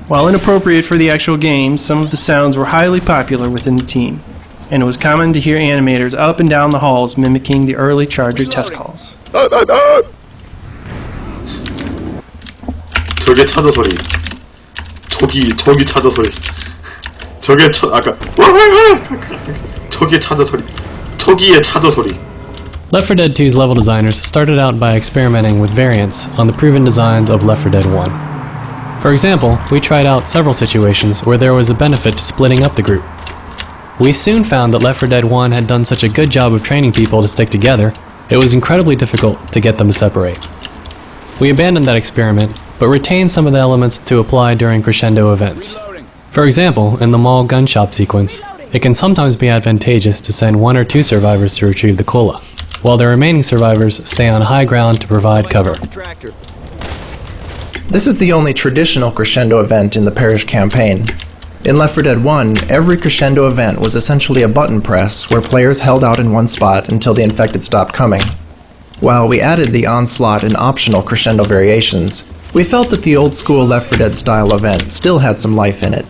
S16: While inappropriate for the actual game, some of the sounds were highly popular within the team, and it was common to hear animators up and down the halls mimicking the early Charger test calls.
S4: 저게 차저 소리. 저기 차저 소리. 저게 아까 저게 차저 소리. 저기의 차저 소리.
S26: Left 4 Dead 2's level designers started out by experimenting with variants on the proven designs of Left 4 Dead 1. For example, we tried out several situations where there was a benefit to splitting up the group. We soon found that Left 4 Dead 1 had done such a good job of training people to stick together, it was incredibly difficult to get them to separate. We abandoned that experiment, but retained some of the elements to apply during crescendo events. For example, in the mall gun shop sequence, it can sometimes be advantageous to send 1 or 2 survivors to retrieve the cola, while the remaining survivors stay on high ground to provide cover.
S8: This is the only traditional crescendo event in the Parish campaign. In Left 4 Dead 1, every crescendo event was essentially a button press where players held out in one spot until the infected stopped coming. While we added the onslaught and optional crescendo variations, we felt that the old-school Left 4 Dead style event still had some life in it.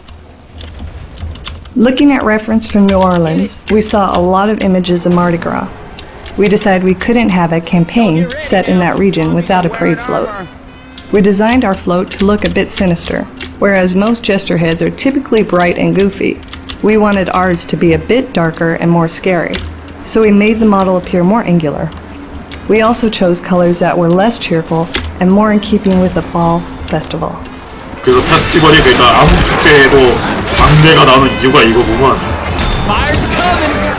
S14: Looking at reference from New Orleans, we saw a lot of images of Mardi Gras. We decided we couldn't have a campaign set in that region without a parade float. We designed our float to look a bit sinister. Whereas most jester heads are typically bright and goofy, we wanted ours to be a bit darker and more scary, so we made the model appear more angular. We also chose colors that were less cheerful and more in keeping with the fall festival.
S4: 그래서 페스티벌이 그러니까 암흑 축제에도 광대가 나오는 이유가 이거구만.
S10: Fire's coming!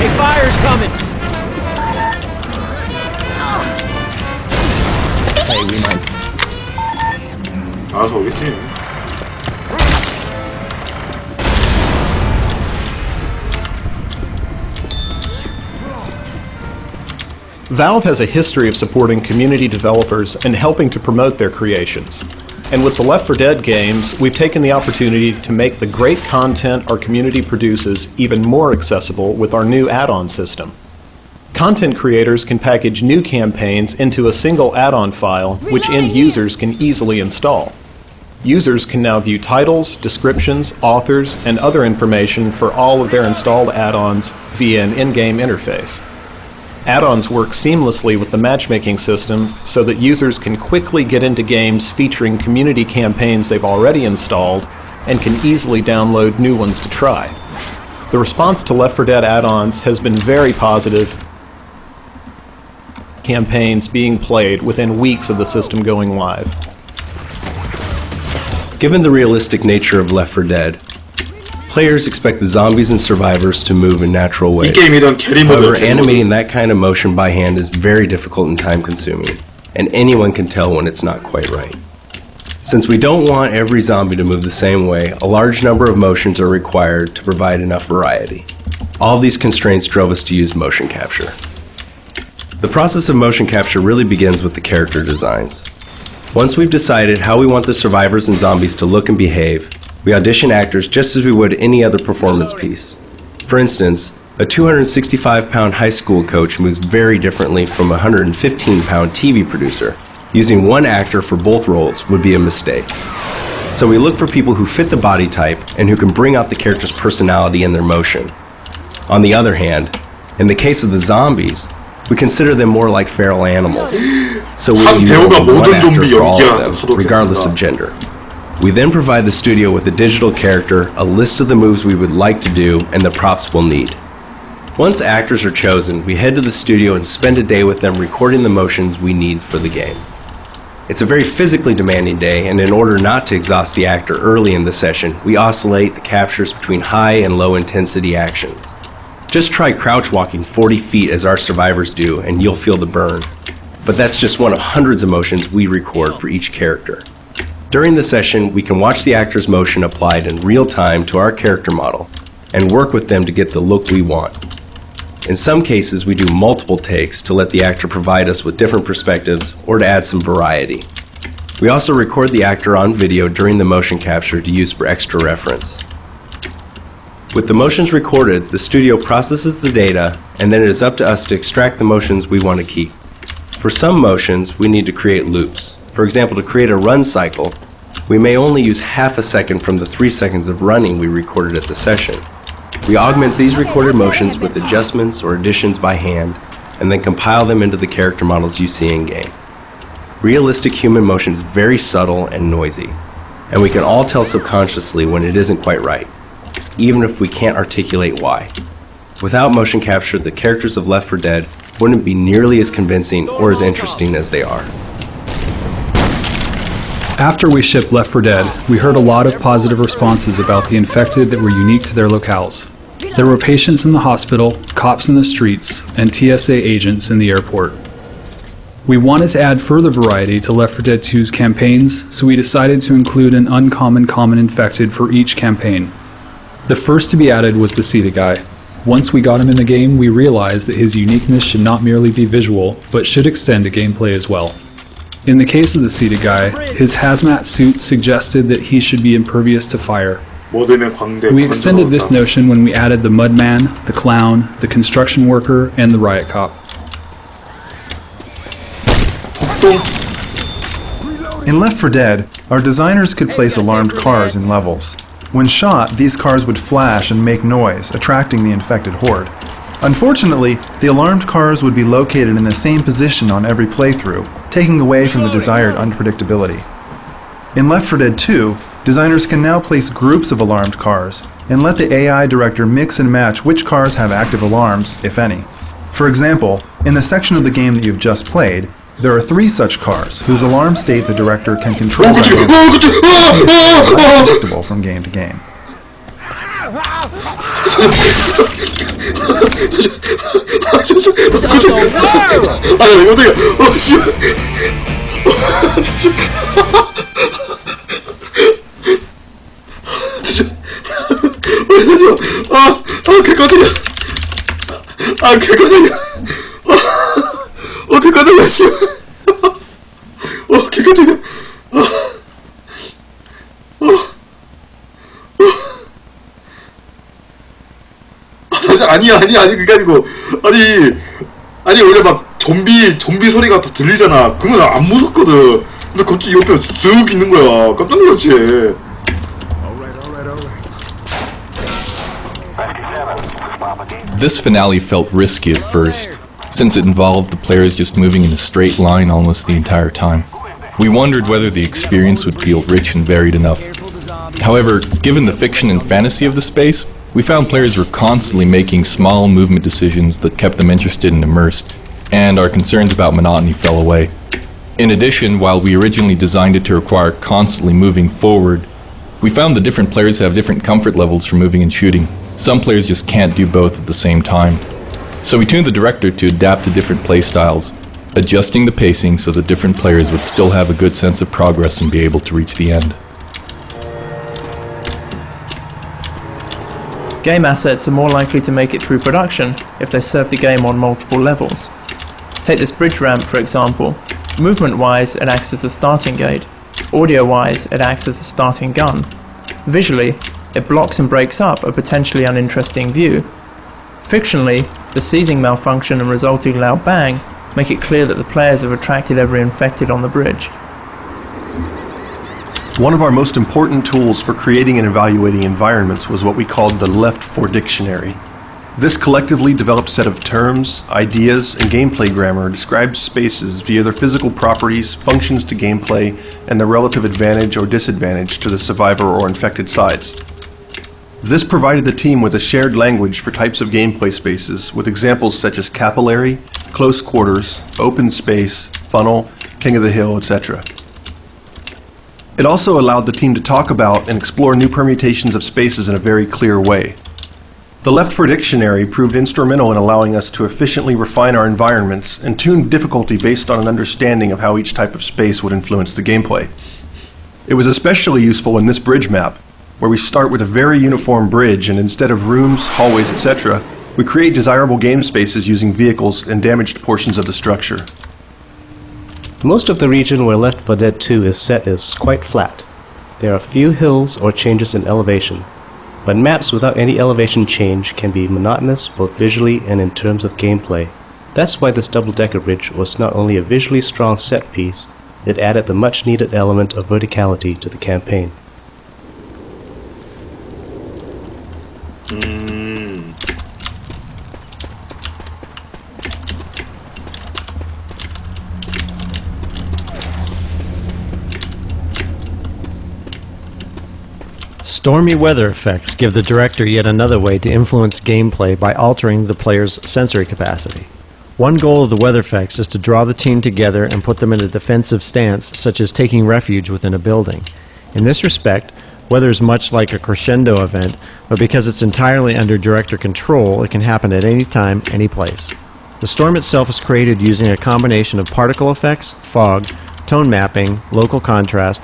S10: Hey, fire's coming!
S7: Hey, we might.
S4: 알아서 오겠지.
S17: Valve has a history of supporting community developers and helping to promote their creations. And with the Left 4 Dead games, we've taken the opportunity to make the great content our community produces even more accessible with our new add-on system. Content creators can package new campaigns into a single add-on file, which end users can easily install. Users can now view titles, descriptions, authors, and other information for all of their installed add-ons via an in-game interface. Add-ons work seamlessly with the matchmaking system so that users can quickly get into games featuring community campaigns they've already installed and can easily download new ones to try. The response to Left 4 Dead add-ons has been very positive, campaigns being played within weeks of the system going live.
S18: Given the realistic nature of Left 4 Dead, players expect the zombies and survivors to move in natural ways. However, animating that kind of motion by hand is very difficult and time-consuming, and anyone can tell when it's not quite right. Since we don't want every zombie to move the same way, a large number of motions are required to provide enough variety. All of these constraints drove us to use motion capture. The process of motion capture really begins with the character designs. Once we've decided how we want the survivors and zombies to look and behave, we audition actors just as we would any other performance piece. For instance, a 265-pound high school coach moves very differently from a 115-pound TV producer. Using one actor for both roles would be a mistake. So we look for people who fit the body type and who can bring out the character's personality and their motion. On the other hand, in the case of the zombies, we consider them more like feral animals. So we use only one actor for all of them, regardless of gender. We then provide the studio with a digital character, a list of the moves we would like to do, and the props we'll need. Once actors are chosen, we head to the studio and spend a day with them recording the motions we need for the game. It's a very physically demanding day, and in order not to exhaust the actor early in the session, we oscillate the captures between high and low intensity actions. Just try crouch walking 40 feet as our survivors do, and you'll feel the burn. But that's just one of hundreds of motions we record for each character. During the session, we can watch the actor's motion applied in real time to our character model and work with them to get the look we want. In some cases, we do multiple takes to let the actor provide us with different perspectives or to add some variety. We also record the actor on video during the motion capture to use for extra reference. With the motions recorded, the studio processes the data, and then it is up to us to extract the motions we want to keep. For some motions, we need to create loops. For example, to create a run cycle, we may only use half a second from the 3 seconds of running we recorded at the session. We augment these recorded motions with adjustments or additions by hand, and then compile them into the character models you see in-game. Realistic human motion is very subtle and noisy, and we can all tell subconsciously when it isn't quite right, even if we can't articulate why. Without motion capture, the characters of Left 4 Dead wouldn't be nearly as convincing or as interesting as they are.
S19: After we shipped Left 4 Dead, we heard a lot of positive responses about the infected that were unique to their locales. There were patients in the hospital, cops in the streets, and TSA agents in the airport. We wanted to add further variety to Left 4 Dead 2's campaigns, so we decided to include an uncommon common infected for each campaign. The first to be added was the seated guy. Once we got him in the game, we realized that his uniqueness should not merely be visual, but should extend to gameplay as well. In the case of the seated guy, his hazmat suit suggested that he should be impervious to fire. We extended this notion when we added the mudman, the clown, the construction worker, and the riot cop.
S1: In Left 4 Dead, our designers could place alarmed cars in levels. When shot, these cars would flash and make noise, attracting the infected horde. Unfortunately, the alarmed cars would be located in the same position on every playthrough, taking away from the desired unpredictability. In Left 4 Dead 2, designers can now place groups of alarmed cars and let the AI director mix and match which cars have active alarms, if any. For example, in the section of the game that you've just played, there are 3 such cars whose alarm state the director can control unpredictable from game to game.
S4: 아니야 그게 아니고 아니 원래 막 좀비 소리가 다 들리잖아. 그러면 안 무섭거든. 근데 갑자기 옆에 쓱 있는 거야. 깜짝 놀랐지.
S20: This finale felt risky at first, since it involved the players just moving in a straight line almost the entire time. We wondered whether the experience would feel rich and varied enough. However, given the fiction and fantasy of the space, we found players were constantly making small movement decisions that kept them interested and immersed, and our concerns about monotony fell away. In addition, while we originally designed it to require constantly moving forward, we found that different players have different comfort levels for moving and shooting. Some players just can't do both at the same time. So we tuned the director to adapt to different play styles, adjusting the pacing so that different players would still have a good sense of progress and be able to reach the end.
S21: Game assets are more likely to make it through production if they serve the game on multiple levels. Take this bridge ramp for example. Movement-wise, it acts as the starting gate. Audio-wise, it acts as the starting gun. Visually, it blocks and breaks up a potentially uninteresting view. Fictionally, the seizing malfunction and resulting loud bang make it clear that the players have attracted every infected on the bridge.
S17: One of our most important tools for creating and evaluating environments was what we called the Left 4 Dictionary. This collectively developed set of terms, ideas, and gameplay grammar describes spaces via their physical properties, functions to gameplay, and their relative advantage or disadvantage to the survivor or infected sides. This provided the team with a shared language for types of gameplay spaces, with examples such as capillary, close quarters, open space, funnel, king of the hill, etc. It also allowed the team to talk about and explore new permutations of spaces in a very clear way. The Left 4 Dictionary proved instrumental in allowing us to efficiently refine our environments and tune difficulty based on an understanding of how each type of space would influence the gameplay. It was especially useful in this bridge map, where we start with a very uniform bridge and instead of rooms, hallways, etc., we create desirable game spaces using vehicles and damaged portions of the structure.
S22: Most of the region where Left 4 Dead 2 is set is quite flat. There are few hills or changes in elevation, but maps without any elevation change can be monotonous both visually and in terms of gameplay. That's why this double-decker bridge was not only a visually strong set piece, it added the much-needed element of verticality to the campaign.
S23: Stormy weather effects give the director yet another way to influence gameplay by altering the player's sensory capacity. One goal of the weather effects is to draw the team together and put them in a defensive stance, such as taking refuge within a building. In this respect, weather is much like a crescendo event, but because it's entirely under director control, it can happen at any time, any place. The storm itself is created using a combination of particle effects, fog, tone mapping, local contrast,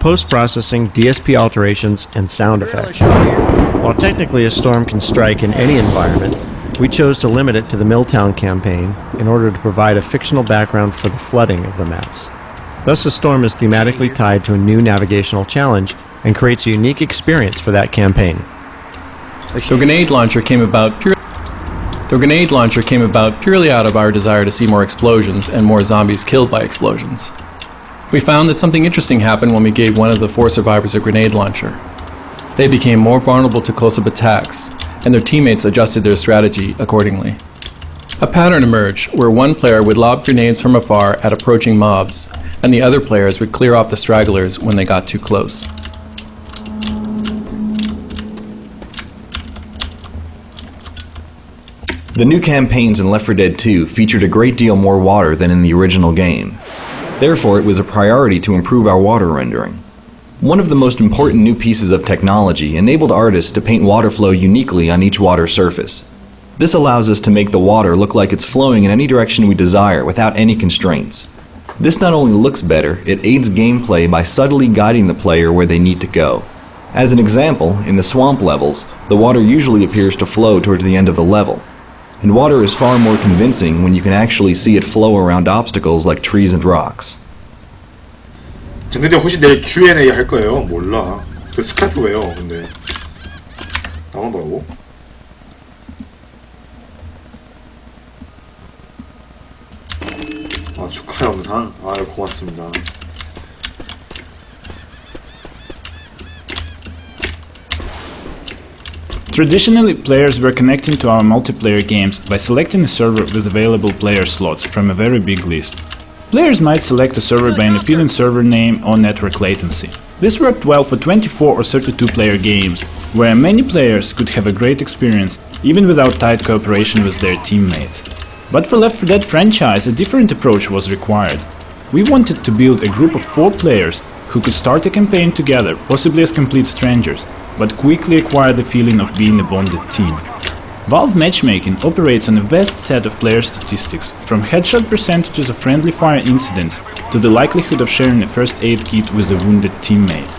S23: post-processing, DSP alterations, and sound effects. While While technically a storm can strike in any environment, we chose to limit it to the Milltown campaign in order to provide a fictional background for the flooding of the maps. Thus the storm is thematically tied to a new navigational challenge and creates a unique experience for that campaign.
S19: The grenade launcher came about purely out of our desire to see more explosions and more zombies killed by explosions. We found that something interesting happened when we gave one of the 4 survivors a grenade launcher. They became more vulnerable to close-up attacks, and their teammates adjusted their strategy accordingly. A pattern emerged where one player would lob grenades from afar at approaching mobs, and the other players would clear off the stragglers when they got too close.
S2: The new campaigns in Left 4 Dead 2 featured a great deal more water than in the original game. Therefore, it was a priority to improve our water rendering. One of the most important new pieces of technology enabled artists to paint water flow uniquely on each water surface. This allows us to make the water look like it's flowing in any direction we desire without any constraints. This not only looks better, it aids gameplay by subtly guiding the player where they need to go. As an example, in the swamp levels, the water usually appears to flow towards the end of the level. And water is far more convincing when you can actually see it flow around obstacles like trees and rocks.
S4: 근데 혹시 내일 Q&A 할 거예요? 몰라. 그 스카이프 왜요? 근데 나만 보라고? 아 축하 영상. 아 고맙습니다.
S6: Traditionally, players were connecting to our multiplayer games by selecting a server with available player slots from a very big list. Players might select a server by an appealing server name or network latency. This worked well for 24 or 32 player games, where many players could have a great experience even without tight cooperation with their teammates. But for Left 4 Dead franchise, a different approach was required. We wanted to build a group of 4 players who could start a campaign together, possibly as complete strangers, but quickly acquire the feeling of being a bonded team. Valve matchmaking operates on a vast set of player statistics, from headshot percentages of friendly fire incidents to the likelihood of sharing a first aid kit with a wounded teammate.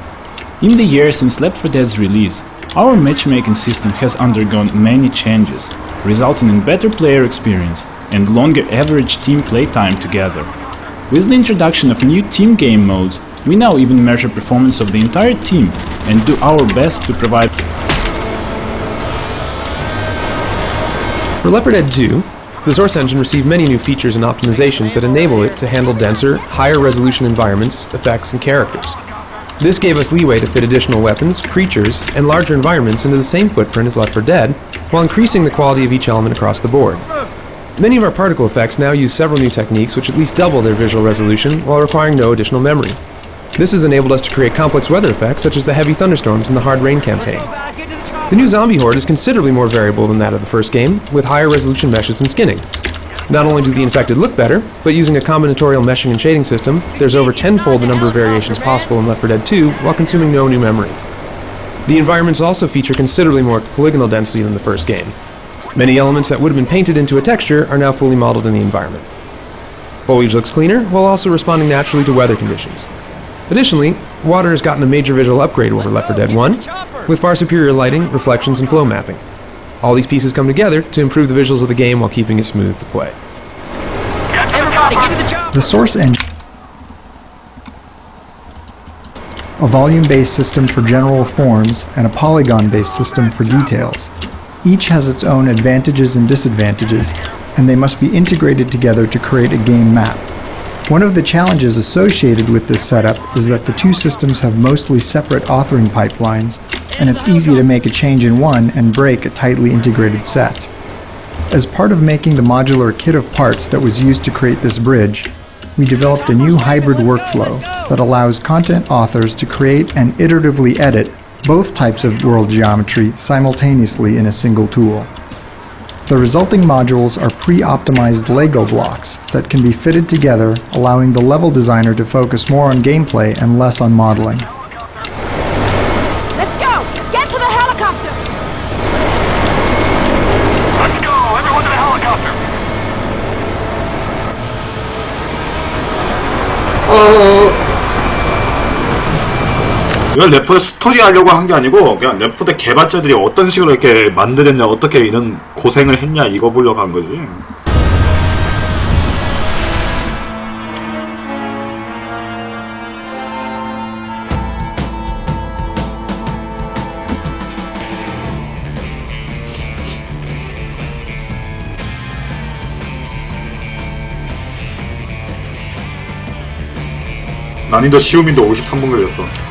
S6: In the years since Left 4 Dead's release, our matchmaking system has undergone many changes, resulting in better player experience and longer average team playtime together. With the introduction of new team game modes, we now even measure performance of the entire team and do our best to provide.
S11: For Left 4 Dead 2, the Source Engine received many new features and optimizations that enable it to handle denser, higher resolution environments, effects, and characters. This gave us leeway to fit additional weapons, creatures, and larger environments into the same footprint as Left 4 Dead, while increasing the quality of each element across the board. Many of our particle effects now use several new techniques which at least double their visual resolution while requiring no additional memory. This has enabled us to create complex weather effects such as the heavy thunderstorms in the Hard Rain campaign. The new zombie horde is considerably more variable than that of the first game, with higher resolution meshes and skinning. Not only do the infected look better, but using a combinatorial meshing and shading system, there's over tenfold the number of variations possible in Left 4 Dead 2 while consuming no new memory. The environments also feature considerably more polygonal density than the first game. Many elements that would have been painted into a texture are now fully modeled in the environment. Foliage looks cleaner, while also responding naturally to weather conditions. Additionally, water has gotten a major visual upgrade over Left 4 Dead 1, with far superior lighting, reflections, and flow mapping. All these pieces come together to improve the visuals of the game while keeping it smooth to play.
S15: The Source Engine, a volume-based system for general forms and a polygon-based system for details. Each has its own advantages and disadvantages, and they must be integrated together to create a game map. One of the challenges associated with this setup is that the two systems have mostly separate authoring pipelines, and it's easy to make a change in one and break a tightly integrated set. As part of making the modular kit of parts that was used to create this bridge, we developed a new hybrid workflow that allows content authors to create and iteratively edit both types of world geometry simultaneously in a single tool. The resulting modules are pre-optimized Lego blocks that can be fitted together, allowing the level designer to focus more on gameplay and less on modeling.
S24: Let's go! Get to the helicopter!
S25: Let's go! Everyone to the helicopter!
S4: 이건 레포대 스토리 하려고 한 게 아니고 그냥 레포대 개발자들이 어떤 식으로 이렇게 만들었냐, 어떻게 이런 고생을 했냐 이거 보려고 한 거지. 난이도 쉬움인데 53분 걸렸어.